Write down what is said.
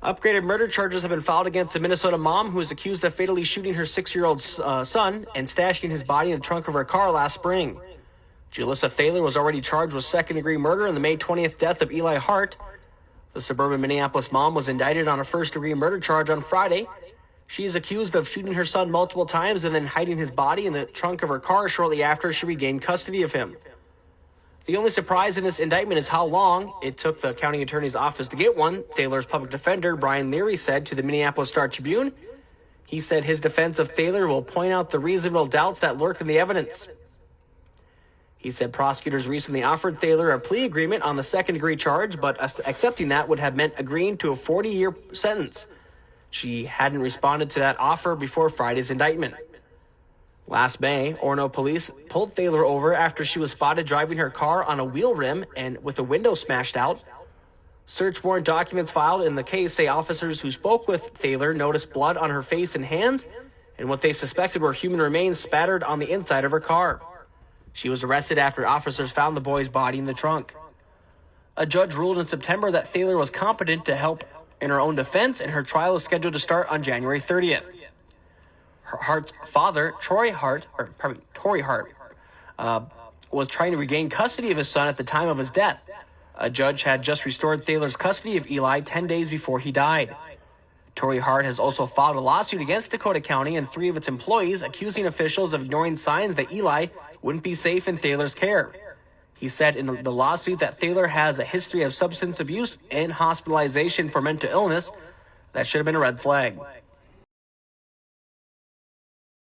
Upgraded murder charges have been filed against a Minnesota mom who is accused of fatally shooting her 6-year-old son and stashing his body in the trunk of her car last spring. Julissa Thaler was already charged with second-degree murder in the May 20th death of Eli Hart. The suburban Minneapolis mom was indicted on a first-degree murder charge on Friday. She is accused of shooting her son multiple times and then hiding his body in the trunk of her car shortly after she regained custody of him. The only surprise in this indictment is how long it took the county attorney's office to get one, Thaler's public defender, Brian Leary, said to the Minneapolis Star-Tribune. He said his defense of Thaler will point out the reasonable doubts that lurk in the evidence. He said prosecutors recently offered Thaler a plea agreement on the second-degree charge, but accepting that would have meant agreeing to a 40-year sentence. She hadn't responded to that offer before Friday's indictment. Last May, Orono police pulled Thaler over after she was spotted driving her car on a wheel rim and with a window smashed out. Search warrant documents filed in the case say officers who spoke with Thaler noticed blood on her face and hands and what they suspected were human remains spattered on the inside of her car. She was arrested after officers found the boy's body in the trunk. A judge ruled in September that Thaler was competent to help in her own defense, and her trial is scheduled to start on January 30th. Hart's father, Tory Hart, was trying to regain custody of his son at the time of his death. A judge had just restored Thaler's custody of Eli 10 days before he died. Tory Hart has also filed a lawsuit against Dakota County and 3 of its employees, accusing officials of ignoring signs that Eli wouldn't be safe in Thaler's care. He said in the lawsuit that Thaler has a history of substance abuse and hospitalization for mental illness. That should have been a red flag.